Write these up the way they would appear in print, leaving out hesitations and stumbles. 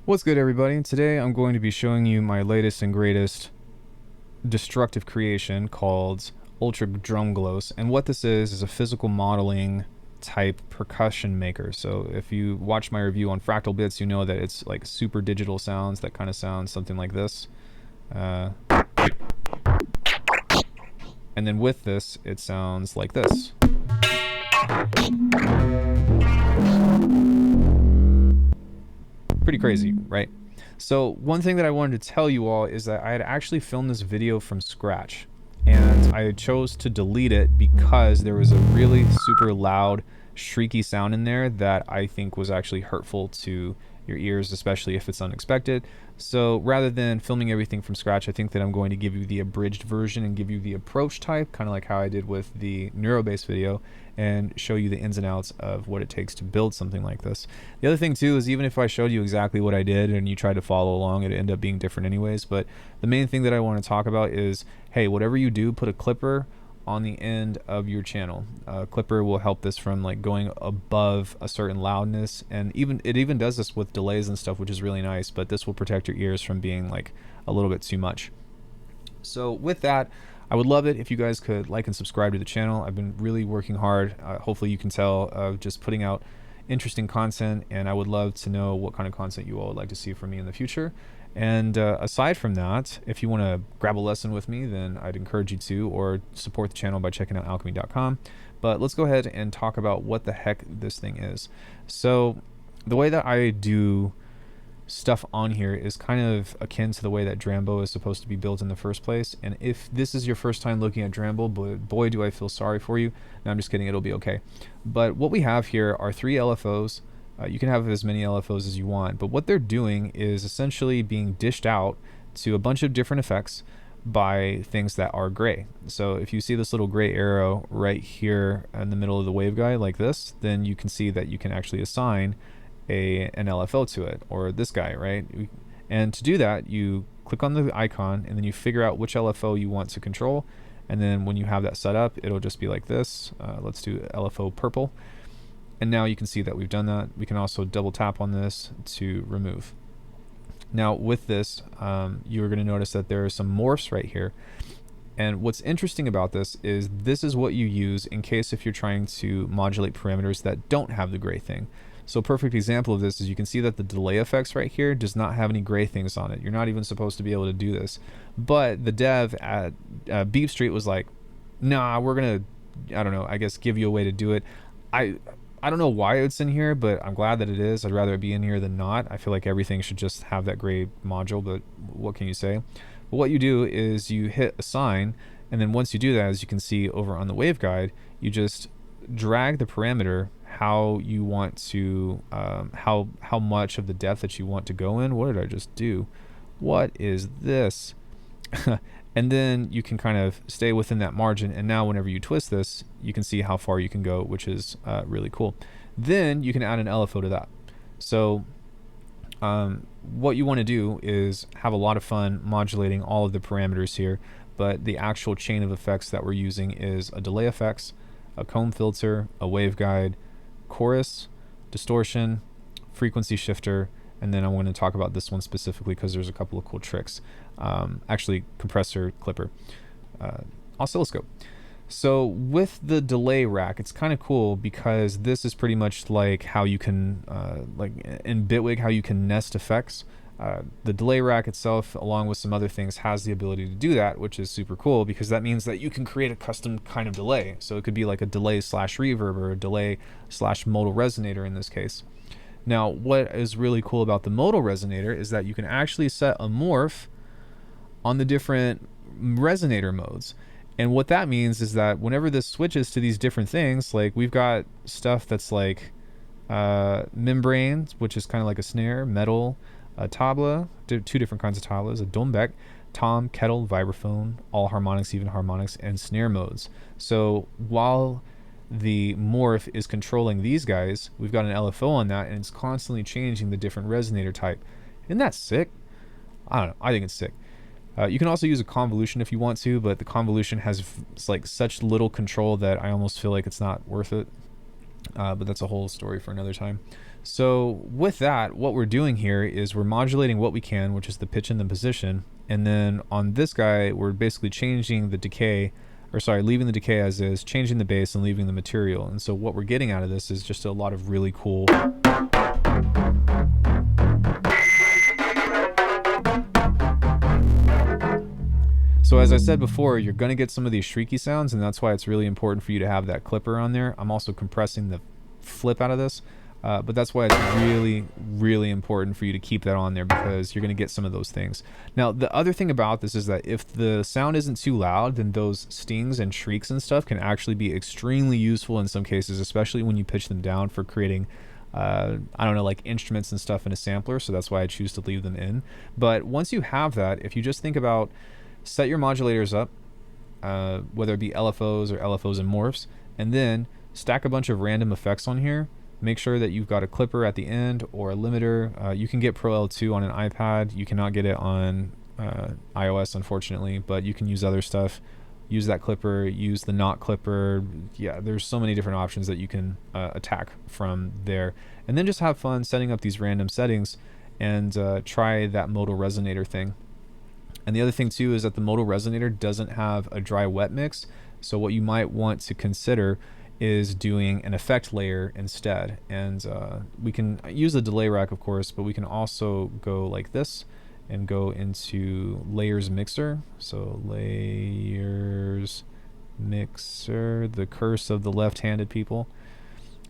What's good, everybody? Today I'm going to be showing you my latest and greatest destructive creation called Ultra Drumgloss. And what this is a physical modeling type percussion maker. So if you watch my review on fractal bits, you know that it's like super digital sounds that kind of sound something like this. And then with this, it sounds like this. Pretty crazy, right? So one thing that I wanted to tell you all is that I had actually filmed this video from scratch, and I chose to delete it because there was a really super loud, shrieky sound in there that I think was actually hurtful to your ears, especially if it's unexpected. So rather than filming everything from scratch, I think that I'm going to give you the abridged version and give you the approach type, kind of like how I did with the neurobase video, and show you the ins and outs of what it takes to build something like this. The other thing too is, even if I showed you exactly what I did and you tried to follow along, it'd end up being different anyways. But the main thing that I want to talk about is, hey, whatever you do, put a clipper on the end of your channel. Clipper will help this from like going above a certain loudness, and it even does this with delays and stuff, which is really nice, but this will protect your ears from being like a little bit too much. So with that, I would love it if you guys could like and subscribe to the channel. I've been really working hard, hopefully you can tell, of just putting out interesting content, and I would love to know what kind of content you all would like to see from me in the future. And aside from that, if you want to grab a lesson with me, then I'd encourage you to, or support the channel by checking out alckemy.com. But let's go ahead and talk about what the heck this thing is. So the way that I do stuff on here is kind of akin to the way that Drambo is supposed to be built in the first place. And if this is your first time looking at Drambo, boy do I feel sorry for you. No, I'm just kidding, it'll be okay. But what we have here are 3 LFOs. You can have as many LFOs as you want, but what they're doing is essentially being dished out to a bunch of different effects by things that are gray. So if you see this little gray arrow right here in the middle of the waveguide like this, then you can see that you can actually assign an LFO to it, or this guy, right? And to do that, you click on the icon and then you figure out which LFO you want to control, and then when you have that set up, it'll just be like this. Let's do LFO purple. And now you can see that we've done that. We can also double tap on this to remove. Now with this, you're going to notice that there are some morphs right here. And what's interesting about this is what you use in case if you're trying to modulate parameters that don't have the gray thing. So a perfect example of this is you can see that the delay effects right here does not have any gray things on it. You're not even supposed to be able to do this. But the dev at Beep Street was like, nah, we're going to, I don't know, I guess give you a way to do it. I don't know why it's in here, but I'm glad that it is. I'd rather it be in here than not. I feel like everything should just have that gray module, but what can you say? But what you do is you hit assign, and then once you do that, as you can see over on the waveguide, you just drag the parameter how you want to, how much of the depth that you want to go in. What did I just do? What is this? And then you can kind of stay within that margin, and now whenever you twist this, you can see how far you can go, which is really cool. Then you can add an LFO to that. So what you want to do is have a lot of fun modulating all of the parameters here, but the actual chain of effects that we're using is a delay effects, a comb filter, a waveguide, chorus, distortion, frequency shifter, and then I want to talk about this one specifically because there's a couple of cool tricks. Actually, compressor, clipper, oscilloscope. So with the delay rack, it's kind of cool because this is pretty much like how you can, like in Bitwig, how you can nest effects. The delay rack itself, along with some other things, has the ability to do that, which is super cool because that means that you can create a custom kind of delay. So it could be like a delay slash reverb or a delay slash modal resonator in this case. Now, what is really cool about the modal resonator is that you can actually set a morph on the different resonator modes. And what that means is that whenever this switches to these different things, like we've got stuff that's like membranes, which is kind of like a snare, metal, a tabla, 2 different kinds of tablas, a dombek, tom, kettle, vibraphone, all harmonics, even harmonics, and snare modes. So while the morph is controlling these guys, we've got an LFO on that, and it's constantly changing the different resonator type. Isn't that sick? I don't know, I think it's sick. You can also use a convolution if you want to, but the convolution has like such little control that I almost feel like it's not worth it. But that's a whole story for another time. So with that, what we're doing here is we're modulating what we can, which is the pitch and the position. And then on this guy, we're basically changing the decay, or sorry, leaving the decay as is, changing the bass and leaving the material. And so what we're getting out of this is just a lot of really cool. So as I said before, you're going to get some of these shrieky sounds, and that's why it's really important for you to have that clipper on there. I'm also compressing the flip out of this. But that's why it's really, really important for you to keep that on there, because you're going to get some of those things. Now, the other thing about this is that if the sound isn't too loud, then those stings and shrieks and stuff can actually be extremely useful in some cases, especially when you pitch them down for creating, I don't know, like instruments and stuff in a sampler. So that's why I choose to leave them in. But once you have that, if you just think about set your modulators up, whether it be LFOs or LFOs and morphs, and then stack a bunch of random effects on here. Make sure that you've got a clipper at the end or a limiter. You can get Pro L2 on an iPad. You cannot get it on iOS, unfortunately, but you can use other stuff. Use that clipper, use the not clipper. Yeah, there's so many different options that you can attack from there. And then just have fun setting up these random settings and try that modal resonator thing. And the other thing too is that the modal resonator doesn't have a dry wet mix. So what you might want to consider is doing an effect layer instead. And we can use the delay rack, of course, but we can also go like this and go into layers mixer. So layers mixer, the curse of the left-handed people.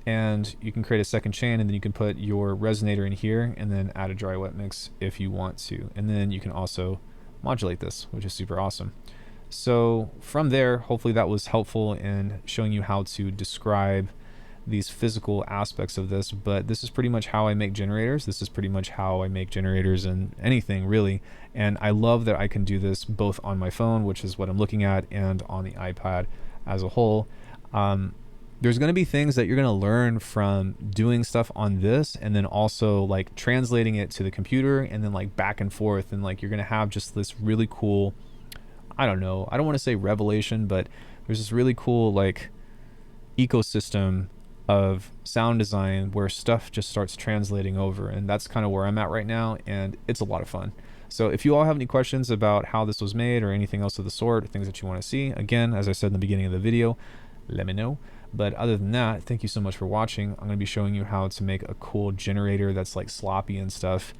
And you can create a second chain, and then you can put your resonator in here and then add a dry wet mix if you want to. And then you can also modulate this, which is super awesome. So from there, hopefully that was helpful in showing you how to describe these physical aspects of this, but this is pretty much how I make generators. This is pretty much how I make generators in anything, really. And I love that I can do this both on my phone, which is what I'm looking at, and on the iPad as a whole. There's going to be things that you're going to learn from doing stuff on this, and then also like translating it to the computer, and then like back and forth, and like you're going to have just this really cool, I don't know, I don't want to say revelation, but there's this really cool like ecosystem of sound design where stuff just starts translating over, and that's kind of where I'm at right now, and it's a lot of fun. So if you all have any questions about how this was made or anything else of the sort, things that you want to see, again, as I said in the beginning of the video, let me know. But other than that, thank you so much for watching. I'm going to be showing you how to make a cool generator that's like sloppy and stuff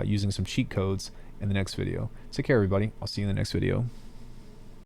using some cheat codes in the next video. Take care, everybody. I'll see you in the next video.